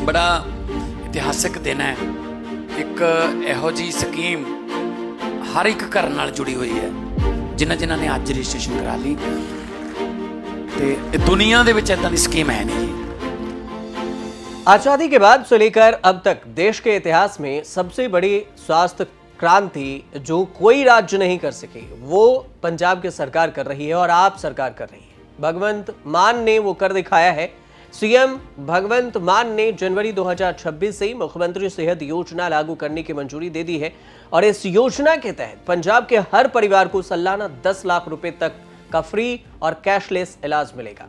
बड़ा इतिहासिक दिन है। एक ਇਹੋ जी स्कीम हर एक घर नाल जुड़ी हुई है जिन्हां ने अज रजिस्ट्रेशन करा ली ते दुनिया दे विच इदां दी स्कीम है नहीं जी। आजादी के बाद से लेकर अब तक देश के इतिहास में सबसे बड़ी स्वास्थ्य क्रांति जो कोई राज्य नहीं कर सकी वो पंजाब की सरकार कर रही है और आप सरकार कर रही है। भगवंत मान ने वो कर दिखाया है। सीएम भगवंत मान ने जनवरी 2026 से ही मुख्यमंत्री सेहत योजना लागू करने की मंजूरी दे दी है और इस योजना के तहत पंजाब के हर परिवार को सालाना 10 लाख रुपए तक का फ्री और कैशलेस इलाज मिलेगा।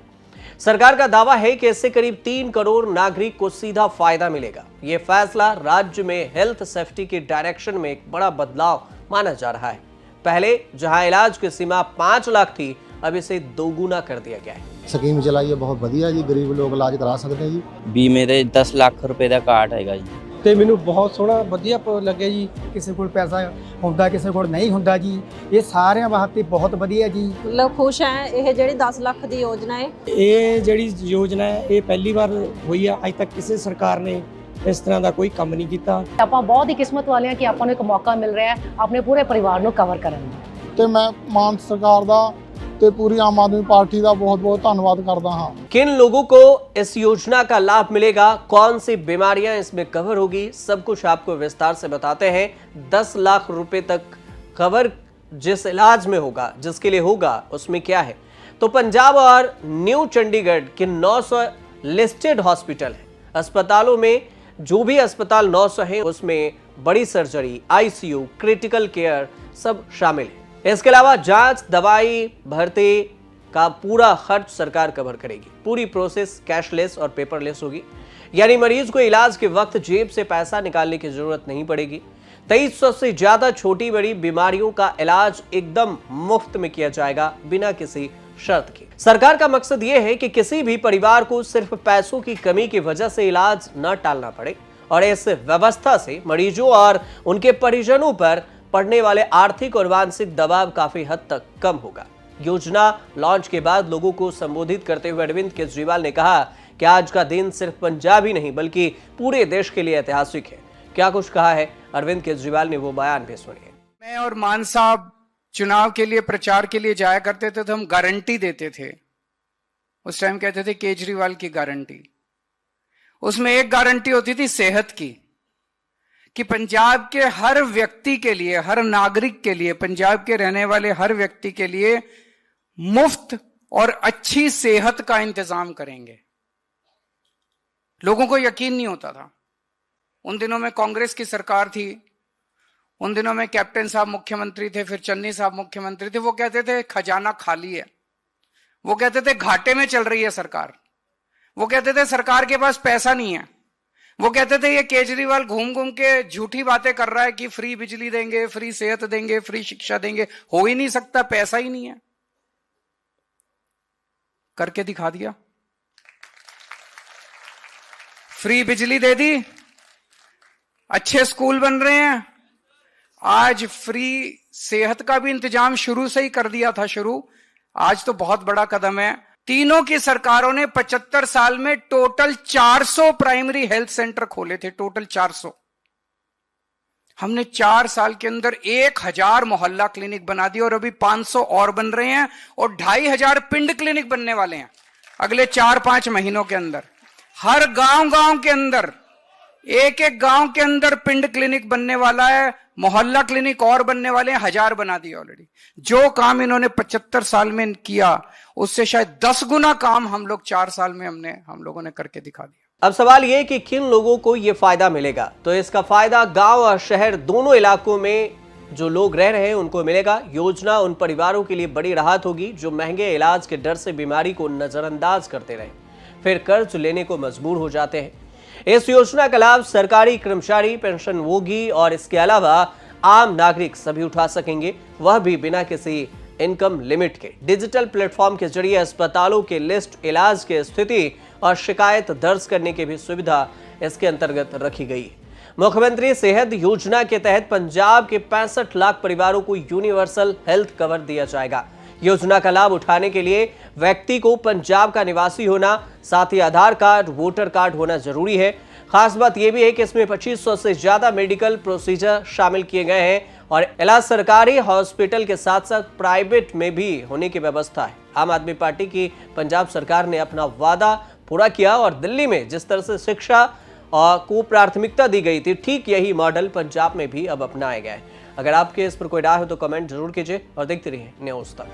सरकार का दावा है कि इससे करीब 3 करोड़ नागरिक को सीधा फायदा मिलेगा। यह फैसला राज्य में हेल्थ सेफ्टी के डायरेक्शन में एक बड़ा बदलाव माना जा रहा है। पहले जहां इलाज की सीमा 5 लाख थी, अब इसे दोगुना कर दिया गया है। ਸਕੀਮ ਚਲਾਈ ਹੈ ਬਹੁਤ ਵਧੀਆ ਜੀ, ਗਰੀਬ ਲੋਕ ਇਲਾਜ ਕਰਾ ਸਕਦੇ ਜੀ। ਬੀਮੇ ਦੇ 10 ਲੱਖ ਰੁਪਏ ਦਾ ਕਾਰਡ ਹੈਗਾ ਜੀ ਤੇ ਮੈਨੂੰ ਬਹੁਤ ਸੋਹਣਾ ਵਧੀਆ ਲੱਗਿਆ ਜੀ। ਕਿਸੇ ਕੋਲ ਪੈਸਾ ਹੁੰਦਾ ਕਿਸੇ ਕੋਲ ਨਹੀਂ ਹੁੰਦਾ ਜੀ, ਇਹ ਸਾਰਿਆਂ ਵਾਸਤੇ ਬਹੁਤ ਵਧੀਆ ਜੀ। ਲੋਕ ਖੁਸ਼ ਹੈ। ਇਹ ਜਿਹੜੀ 10 ਲੱਖ ਦੀ ਯੋਜਨਾ ਹੈ, ਇਹ ਜਿਹੜੀ ਯੋਜਨਾ ਹੈ ਇਹ ਪਹਿਲੀ ਵਾਰ ਹੋਈ ਆ। ਅੱਜ ਤੱਕ ਕਿਸੇ ਸਰਕਾਰ ਨੇ ਇਸ ਤਰ੍ਹਾਂ ਦਾ ਕੋਈ ਕੰਮ ਨਹੀਂ ਕੀਤਾ। ਆਪਾਂ ਬਹੁਤ ਹੀ ਕਿਸਮਤ ਵਾਲੇ ਹਾਂ ਕਿ ਆਪਾਂ ਨੂੰ ਇੱਕ ਮੌਕਾ ਮਿਲ ਰਿਹਾ ਹੈ ਆਪਣੇ ਪੂਰੇ ਪਰਿਵਾਰ ਨੂੰ ਕਵਰ ਕਰਨ ਦਾ। ਤੇ ਮੈਂ ਮਾਨ ਸਰਕਾਰ ਦਾ ਤੇ पूरी आम आदमी पार्टी का बहुत बहुत धन्यवाद करता हाँ। किन लोगों को इस योजना का लाभ मिलेगा, कौन सी बीमारियां इसमें कवर होगी, सब कुछ आपको विस्तार से बताते हैं। 10 लाख रुपए तक कवर जिस इलाज में होगा, जिसके लिए होगा, उसमें क्या है। तो पंजाब और न्यू चंडीगढ़ के 900 लिस्टेड हॉस्पिटल है। अस्पतालों में जो भी अस्पताल 900 है उसमें बड़ी सर्जरी, आईसीयू, क्रिटिकल केयर सब शामिल है। इसके अलावा जांच, दवाई, भर्ती का पूरा खर्च सरकार कवर करेगी। पूरी प्रोसेस कैशलेस और पेपरलेस होगी, यानी मरीज को इलाज के वक्त जेब से पैसा निकालने की जरूरत नहीं पड़ेगी। 2300 से ज्यादा छोटी बड़ी बीमारियों का इलाज एकदम मुफ्त में किया जाएगा बिना किसी शर्त के। सरकार का मकसद यह है कि किसी भी परिवार को सिर्फ पैसों की कमी की वजह से इलाज न टालना पड़े और इस व्यवस्था से मरीजों और उनके परिजनों पर पड़ने वाले आर्थिक और मानसिक दबाव काफी हद तक कम होगा। योजना लॉन्च के बाद लोगों को संबोधित करते हुए अरविंद केजरीवाल ने कहा कि आज का दिन सिर्फ पंजाब ही नहीं बल्कि पूरे देश के लिए ऐतिहासिक है। क्या कुछ कहा है अरविंद केजरीवाल ने, वो बयान भी सुनिए। मैं और मान साहब चुनाव के लिए प्रचार के लिए जाया करते थे तो हम गारंटी देते थे। उस टाइम कहते थे केजरीवाल की गारंटी। उसमें एक गारंटी होती थी सेहत की, कि पंजाब के हर व्यक्ति के लिए, हर नागरिक के लिए, पंजाब के रहने वाले हर व्यक्ति के लिए मुफ्त और अच्छी सेहत का इंतजाम करेंगे। लोगों को यकीन नहीं होता था। उन दिनों में कांग्रेस की सरकार थी, उन दिनों में कैप्टन साहब मुख्यमंत्री थे, फिर चन्नी साहब मुख्यमंत्री थे। वो कहते थे खजाना खाली है, वो कहते थे घाटे में चल रही है सरकार, वो कहते थे सरकार के पास पैसा नहीं है, वो कहते थे ये केजरीवाल घूम घूम के झूठी बातें कर रहा है कि फ्री बिजली देंगे, फ्री सेहत देंगे, फ्री शिक्षा देंगे। हो ही नहीं सकता, पैसा ही नहीं है। करके दिखा दिया। फ्री बिजली दे दी, अच्छे स्कूल बन रहे हैं। आज फ्री सेहत का भी इंतजाम शुरू से ही कर दिया था शुरू। आज तो बहुत बड़ा कदम है। तीनों की सरकारों ने 75 साल में टोटल 400 प्राइमरी हेल्थ सेंटर खोले थे, टोटल 400। हमने 4 साल के अंदर 1000 मोहल्ला क्लिनिक बना दिए और अभी 500 और बन रहे हैं और 2500 पिंड क्लिनिक बनने वाले हैं अगले 4-5 महीनों के अंदर। हर गांव के अंदर, एक गांव के अंदर पिंड क्लिनिक बनने वाला है, मोहल्ला क्लिनिक और बनने वाले हैं, 1000 बना दिए ऑलरेडी। जो काम इन्होंने 75 साल में किया उससे शायद 10 गुना काम हम लोग 4 साल में हम लोगों ने करके दिखा दिया। अब सवाल यह कि किन लोगों को यह फायदा मिलेगा। तो इसका फायदा गांव और शहर दोनों इलाकों में जो लोग रह रहे हैं उनको मिलेगा। योजना उन परिवारों के लिए बड़ी राहत होगी जो महंगे इलाज के डर से बीमारी को नजरअंदाज करते रहे, फिर कर्ज लेने को मजबूर हो जाते हैं। इस योजना का लाभ सरकारी कर्मचारी, पेंशनभोगी और इसके अलावा आम नागरिक सभी उठा सकेंगे, वह भी बिना किसी इनकम लिमिट के। डिजिटल प्लेटफॉर्म के जरिए अस्पतालों के लिस्ट, इलाज की स्थिति और शिकायत दर्ज करने की भी सुविधा इसके अंतर्गत रखी गई है। मुख्यमंत्री सेहत योजना के तहत पंजाब के 65 लाख परिवारों को यूनिवर्सल हेल्थ कवर दिया जाएगा। योजना का लाभ उठाने के लिए व्यक्ति को पंजाब का निवासी होना, साथ ही आधार कार्ड, वोटर कार्ड होना जरूरी है। खास बात यह भी है कि इसमें 2500 से ज्यादा मेडिकल प्रोसीजर शामिल किए गए हैं और इलाज सरकारी हॉस्पिटल के साथ साथ प्राइवेट में भी होने की व्यवस्था है। आम आदमी पार्टी की पंजाब सरकार ने अपना वादा पूरा किया और दिल्ली में जिस तरह से शिक्षा को प्राथमिकता दी गई थी, ठीक यही मॉडल पंजाब में भी अब अपनाया गया है। अगर आपके इस पर कोई राय हो तो कमेंट जरूर कीजिए और देखते रहिए न्यूज़ तक।